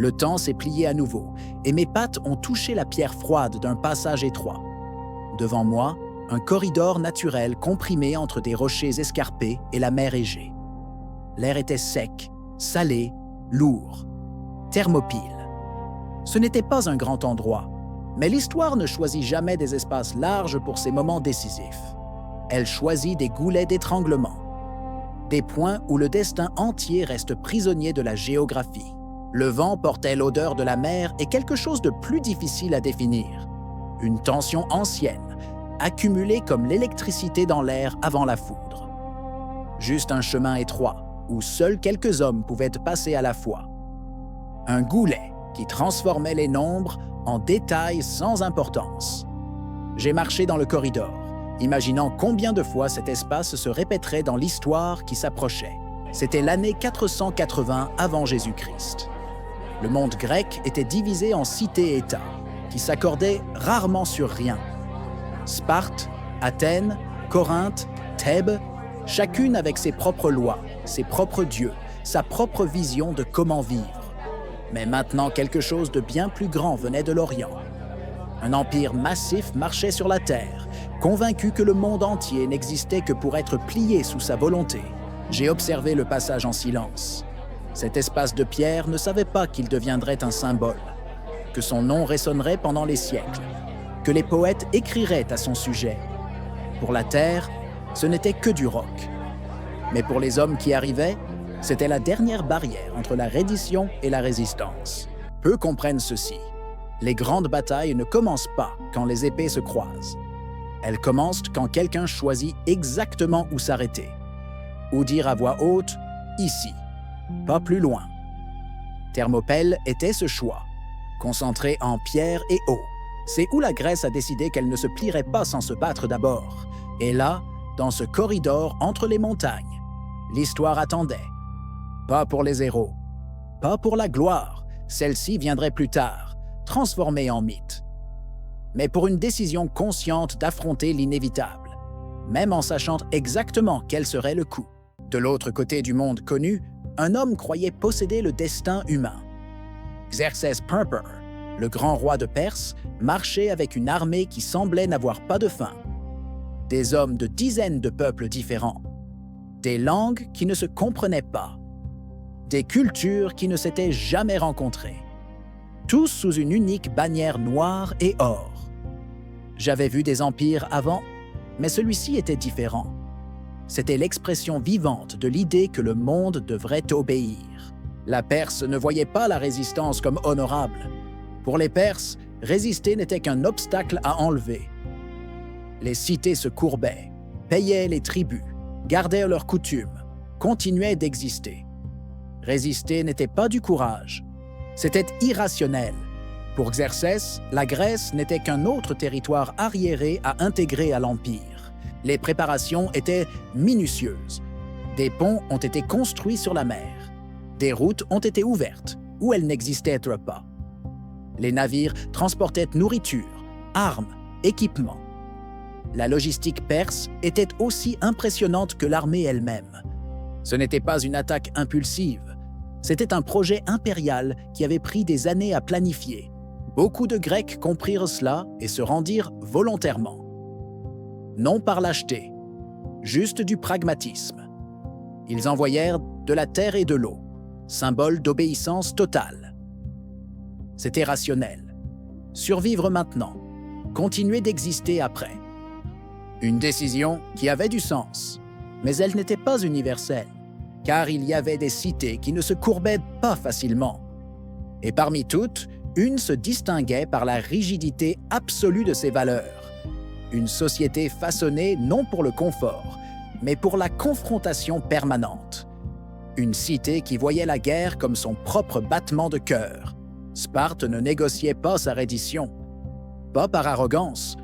Le temps s'est plié à nouveau, et mes pattes ont touché la pierre froide d'un passage étroit. Devant moi, un corridor naturel comprimé entre des rochers escarpés et la mer Égée. L'air était sec, salé, lourd. Thermopyle. Ce n'était pas un grand endroit, mais l'histoire ne choisit jamais des espaces larges pour ces moments décisifs. Elle choisit des goulets d'étranglement, des points où le destin entier reste prisonnier de la géographie. Le vent portait l'odeur de la mer et quelque chose de plus difficile à définir. Une tension ancienne, accumulée comme l'électricité dans l'air avant la foudre. Juste un chemin étroit, où seuls quelques hommes pouvaient passer à la fois. Un goulet qui transformait les nombres en détails sans importance. J'ai marché dans le corridor, imaginant combien de fois cet espace se répéterait dans l'histoire qui s'approchait. C'était l'année 480 avant Jésus-Christ. Le monde grec était divisé en cités-États, qui s'accordaient rarement sur rien. Sparte, Athènes, Corinthe, Thèbes, chacune avec ses propres lois, ses propres dieux, sa propre vision de comment vivre. Mais maintenant, quelque chose de bien plus grand venait de l'Orient. Un empire massif marchait sur la terre, convaincu que le monde entier n'existait que pour être plié sous sa volonté. J'ai observé le passage en silence. Cet espace de pierre ne savait pas qu'il deviendrait un symbole, que son nom résonnerait pendant les siècles, que les poètes écriraient à son sujet. Pour la terre, ce n'était que du roc. Mais pour les hommes qui arrivaient, c'était la dernière barrière entre la reddition et la résistance. Peu comprennent ceci. Les grandes batailles ne commencent pas quand les épées se croisent. Elles commencent quand quelqu'un choisit exactement où s'arrêter. Ou dire à voix haute « ici », pas plus loin. Thermopyle était ce choix, concentré en pierre et eau. C'est où la Grèce a décidé qu'elle ne se plierait pas sans se battre d'abord. Et là, dans ce corridor entre les montagnes, l'histoire attendait. Pas pour les héros, pas pour la gloire, celle-ci viendrait plus tard, transformée en mythe. Mais pour une décision consciente d'affronter l'inévitable, même en sachant exactement quel serait le coup. De l'autre côté du monde connu, un homme croyait posséder le destin humain. Xerxès Purpur, le grand roi de Perse, marchait avec une armée qui semblait n'avoir pas de fin. Des hommes de dizaines de peuples différents, des langues qui ne se comprenaient pas, des cultures qui ne s'étaient jamais rencontrées, tous sous une unique bannière noire et or. J'avais vu des empires avant, mais celui-ci était différent. C'était l'expression vivante de l'idée que le monde devrait obéir. La Perse ne voyait pas la résistance comme honorable. Pour les Perses, résister n'était qu'un obstacle à enlever. Les cités se courbaient, payaient les tributs, gardèrent leurs coutumes, continuaient d'exister. Résister n'était pas du courage, c'était irrationnel. Pour Xerxès, la Grèce n'était qu'un autre territoire arriéré à intégrer à l'Empire. Les préparations étaient minutieuses. Des ponts ont été construits sur la mer. Des routes ont été ouvertes, où elles n'existaient pas. Les navires transportaient nourriture, armes, équipements. La logistique perse était aussi impressionnante que l'armée elle-même. Ce n'était pas une attaque impulsive, c'était un projet impérial qui avait pris des années à planifier. Beaucoup de Grecs comprirent cela et se rendirent volontairement. Non par lâcheté, juste du pragmatisme. Ils envoyèrent de la terre et de l'eau, symbole d'obéissance totale. C'était rationnel. Survivre maintenant, continuer d'exister après. Une décision qui avait du sens, mais elle n'était pas universelle, car il y avait des cités qui ne se courbaient pas facilement. Et parmi toutes, une se distinguait par la rigidité absolue de ses valeurs. Une société façonnée non pour le confort, mais pour la confrontation permanente. Une cité qui voyait la guerre comme son propre battement de cœur. Sparte ne négociait pas sa reddition, pas par arrogance,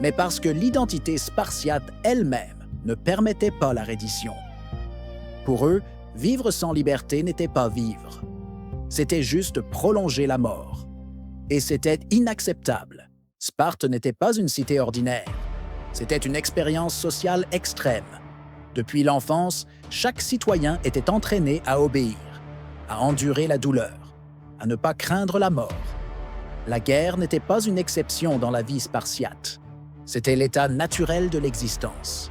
mais parce que l'identité spartiate elle-même ne permettait pas la reddition. Pour eux, vivre sans liberté n'était pas vivre. C'était juste prolonger la mort. Et c'était inacceptable. Sparte n'était pas une cité ordinaire. C'était une expérience sociale extrême. Depuis l'enfance, chaque citoyen était entraîné à obéir, à endurer la douleur, à ne pas craindre la mort. La guerre n'était pas une exception dans la vie spartiate. C'était l'état naturel de l'existence.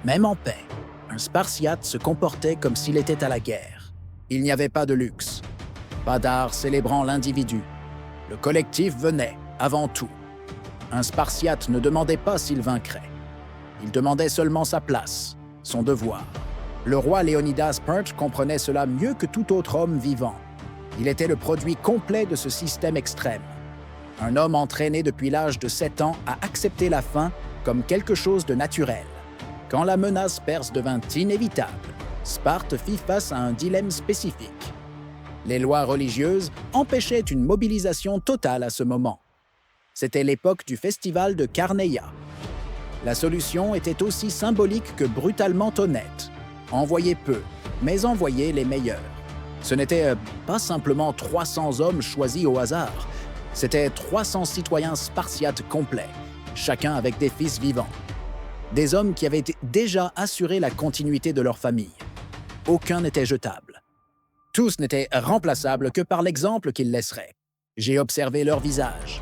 Même en paix, un Spartiate se comportait comme s'il était à la guerre. Il n'y avait pas de luxe, pas d'art célébrant l'individu. Le collectif venait, avant tout. Un Spartiate ne demandait pas s'il vaincrait. Il demandait seulement sa place, son devoir. Le roi Léonidas Perche comprenait cela mieux que tout autre homme vivant. Il était le produit complet de ce système extrême. Un homme entraîné depuis l'âge de 7 ans à accepter la faim comme quelque chose de naturel. Quand la menace perse devint inévitable, Sparte fit face à un dilemme spécifique. Les lois religieuses empêchaient une mobilisation totale à ce moment. C'était l'époque du festival de Carneia. La solution était aussi symbolique que brutalement honnête. Envoyer peu, mais envoyer les meilleurs. Ce n'était pas simplement 300 hommes choisis au hasard, c'était 300 citoyens spartiates complets, chacun avec des fils vivants. Des hommes qui avaient déjà assuré la continuité de leur famille. Aucun n'était jetable. Tous n'étaient remplaçables que par l'exemple qu'ils laisseraient. J'ai observé leur visage.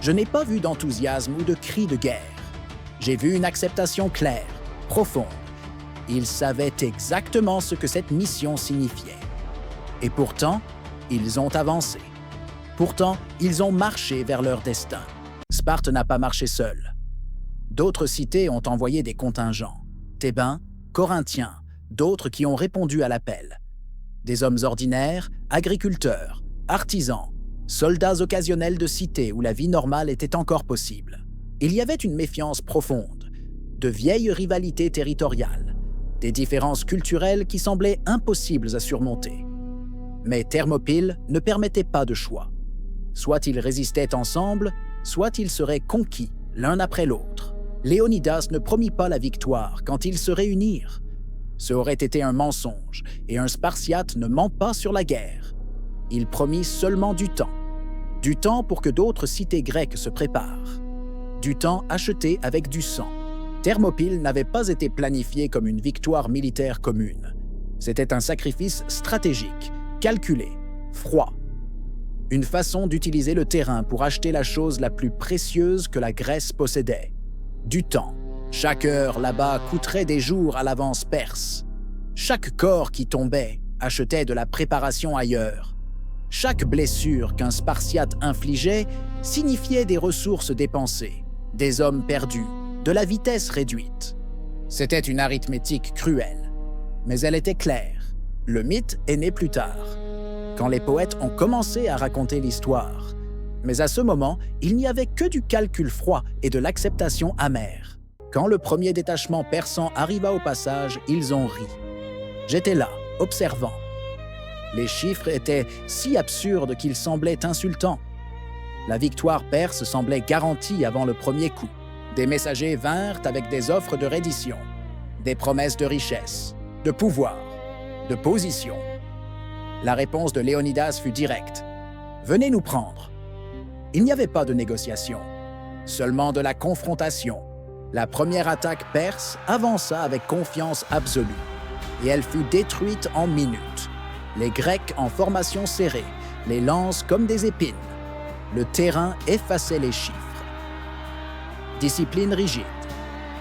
Je n'ai pas vu d'enthousiasme ou de cri de guerre. J'ai vu une acceptation claire, profonde. Ils savaient exactement ce que cette mission signifiait. Et pourtant, ils ont avancé. Pourtant, ils ont marché vers leur destin. Sparte n'a pas marché seule. D'autres cités ont envoyé des contingents. Thébains, Corinthiens, d'autres qui ont répondu à l'appel. Des hommes ordinaires, agriculteurs, artisans, soldats occasionnels de cités où la vie normale était encore possible. Il y avait une méfiance profonde, de vieilles rivalités territoriales, des différences culturelles qui semblaient impossibles à surmonter. Mais Thermopyle ne permettait pas de choix. Soit ils résistaient ensemble, soit ils seraient conquis l'un après l'autre. Léonidas ne promit pas la victoire quand ils se réunirent. Ce aurait été un mensonge, et un Spartiate ne ment pas sur la guerre. Il promit seulement du temps. Du temps pour que d'autres cités grecques se préparent. Du temps acheté avec du sang. Thermopyle n'avait pas été planifié comme une victoire militaire commune. C'était un sacrifice stratégique, calculé, froid. Une façon d'utiliser le terrain pour acheter la chose la plus précieuse que la Grèce possédait. Du temps. Chaque heure là-bas coûterait des jours à l'avance perse. Chaque corps qui tombait achetait de la préparation ailleurs. Chaque blessure qu'un Spartiate infligeait signifiait des ressources dépensées, des hommes perdus, de la vitesse réduite. C'était une arithmétique cruelle, mais elle était claire. Le mythe est né plus tard, quand les poètes ont commencé à raconter l'histoire. Mais à ce moment, il n'y avait que du calcul froid et de l'acceptation amère. Quand le premier détachement persan arriva au passage, ils ont ri. J'étais là, observant. Les chiffres étaient si absurdes qu'ils semblaient insultants. La victoire perse semblait garantie avant le premier coup. Des messagers vinrent avec des offres de reddition, des promesses de richesse, de pouvoir, de position. La réponse de Léonidas fut directe. « Venez nous prendre !» Il n'y avait pas de négociation, seulement de la confrontation. La première attaque perse avança avec confiance absolue, et elle fut détruite en minutes. Les Grecs en formation serrée, les lances comme des épines. Le terrain effaçait les chiffres. Discipline rigide.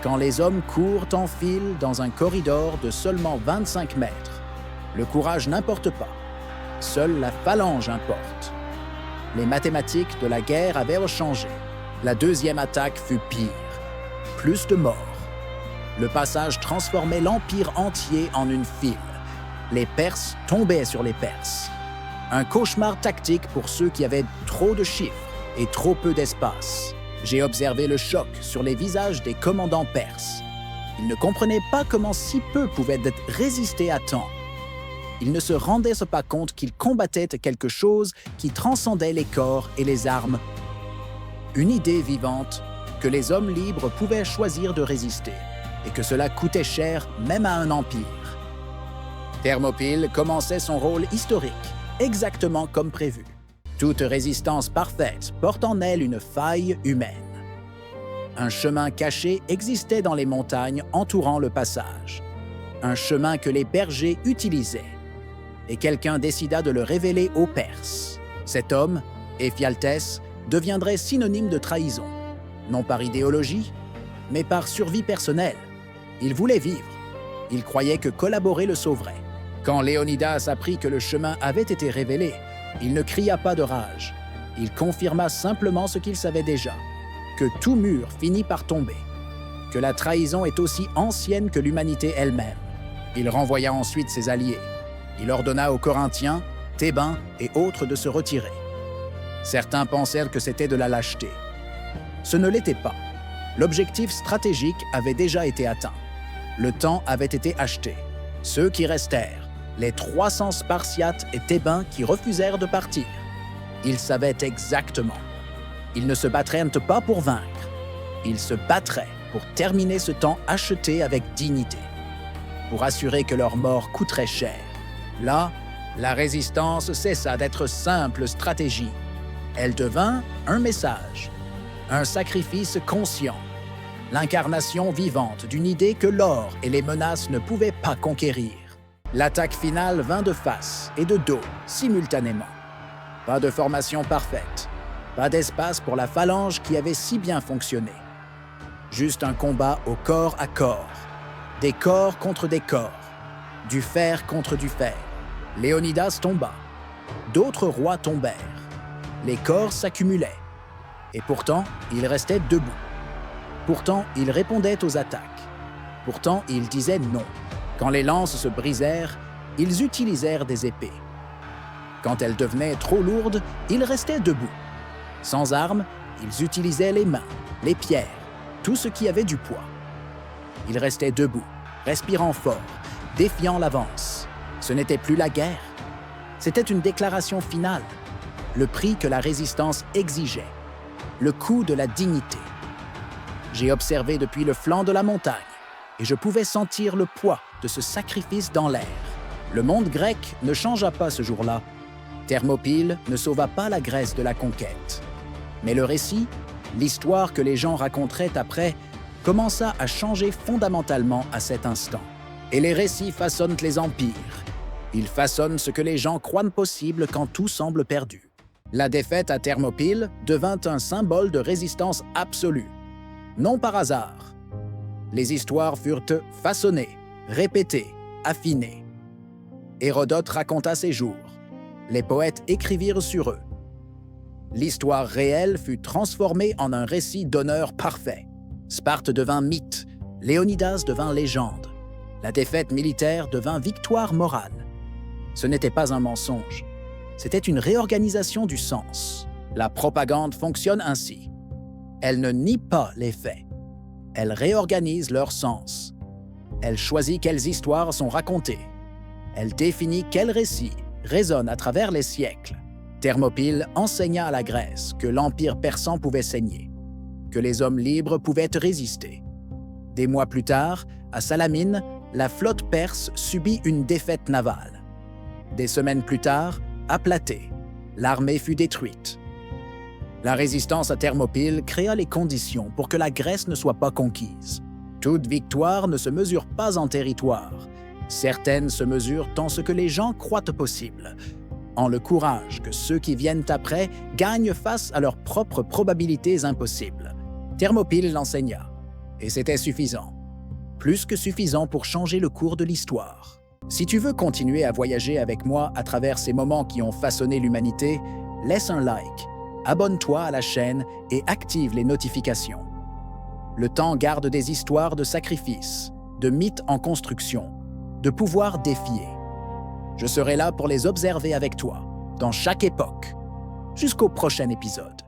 Quand les hommes courent en file dans un corridor de seulement 25 mètres, le courage n'importe pas. Seule la phalange importe. Les mathématiques de la guerre avaient changé. La deuxième attaque fut pire. Plus de morts. Le passage transformait l'empire entier en une file. Les Perses tombaient sur les Perses. Un cauchemar tactique pour ceux qui avaient trop de chiffres et trop peu d'espace. J'ai observé le choc sur les visages des commandants perses. Ils ne comprenaient pas comment si peu pouvaient résister à temps. Ils ne se rendaient pas compte qu'ils combattaient quelque chose qui transcendait les corps et les armes. Une idée vivante que les hommes libres pouvaient choisir de résister et que cela coûtait cher même à un empire. Thermopyle commençait son rôle historique, exactement comme prévu. Toute résistance parfaite porte en elle une faille humaine. Un chemin caché existait dans les montagnes entourant le passage. Un chemin que les bergers utilisaient. Et quelqu'un décida de le révéler aux Perses. Cet homme, Éphialtès, deviendrait synonyme de trahison, non par idéologie, mais par survie personnelle. Il voulait vivre. Il croyait que collaborer le sauverait. Quand Léonidas apprit que le chemin avait été révélé, il ne cria pas de rage. Il confirma simplement ce qu'il savait déjà, que tout mur finit par tomber, que la trahison est aussi ancienne que l'humanité elle-même. Il renvoya ensuite ses alliés. Il ordonna aux Corinthiens, Thébains et autres de se retirer. Certains pensèrent que c'était de la lâcheté. Ce ne l'était pas. L'objectif stratégique avait déjà été atteint. Le temps avait été acheté. Ceux qui restèrent, les 300 Spartiates et Thébains qui refusèrent de partir. Ils savaient exactement. Ils ne se battraient pas pour vaincre. Ils se battraient pour terminer ce temps acheté avec dignité, pour assurer que leur mort coûterait cher. Là, la résistance cessa d'être simple stratégie. Elle devint un message, un sacrifice conscient, l'incarnation vivante d'une idée que l'or et les menaces ne pouvaient pas conquérir. L'attaque finale vint de face et de dos, simultanément. Pas de formation parfaite, pas d'espace pour la phalange qui avait si bien fonctionné. Juste un combat au corps à corps, des corps contre des corps, du fer contre du fer. Léonidas tomba, d'autres rois tombèrent. Les corps s'accumulaient, et pourtant, ils restaient debout. Pourtant, ils répondaient aux attaques. Pourtant, ils disaient non. Quand les lances se brisèrent, ils utilisèrent des épées. Quand elles devenaient trop lourdes, ils restaient debout. Sans armes, ils utilisaient les mains, les pierres, tout ce qui avait du poids. Ils restaient debout, respirant fort, défiant l'avance. Ce n'était plus la guerre. C'était une déclaration finale, le prix que la résistance exigeait, le coût de la dignité. J'ai observé depuis le flanc de la montagne et je pouvais sentir le poids de ce sacrifice dans l'air. Le monde grec ne changea pas ce jour-là. Thermopyle ne sauva pas la Grèce de la conquête. Mais le récit, l'histoire que les gens raconteraient après, commença à changer fondamentalement à cet instant. Et les récits façonnent les empires. Ils façonnent ce que les gens croient possible quand tout semble perdu. La défaite à Thermopyle devint un symbole de résistance absolue. Non par hasard. Les histoires furent façonnées, répétées, affinées. Hérodote raconta ces jours. Les poètes écrivirent sur eux. L'histoire réelle fut transformée en un récit d'honneur parfait. Sparte devint mythe, Léonidas devint légende. La défaite militaire devint victoire morale. Ce n'était pas un mensonge, c'était une réorganisation du sens. La propagande fonctionne ainsi. Elle ne nie pas les faits. Elle réorganise leur sens. Elle choisit quelles histoires sont racontées. Elle définit quels récits résonnent à travers les siècles. Thermopyle enseigna à la Grèce que l'empire persan pouvait saigner, que les hommes libres pouvaient résister. Des mois plus tard, à Salamine, la flotte perse subit une défaite navale. Des semaines plus tard, à Platée, l'armée fut détruite. La résistance à Thermopyle créa les conditions pour que la Grèce ne soit pas conquise. Toute victoire ne se mesure pas en territoire. Certaines se mesurent en ce que les gens croient possible, en le courage que ceux qui viennent après gagnent face à leurs propres probabilités impossibles. Thermopyle l'enseigna, et c'était suffisant. Plus que suffisant pour changer le cours de l'histoire. Si tu veux continuer à voyager avec moi à travers ces moments qui ont façonné l'humanité, laisse un like, abonne-toi à la chaîne et active les notifications. Le temps garde des histoires de sacrifices, de mythes en construction, de pouvoirs défiés. Je serai là pour les observer avec toi, dans chaque époque, jusqu'au prochain épisode.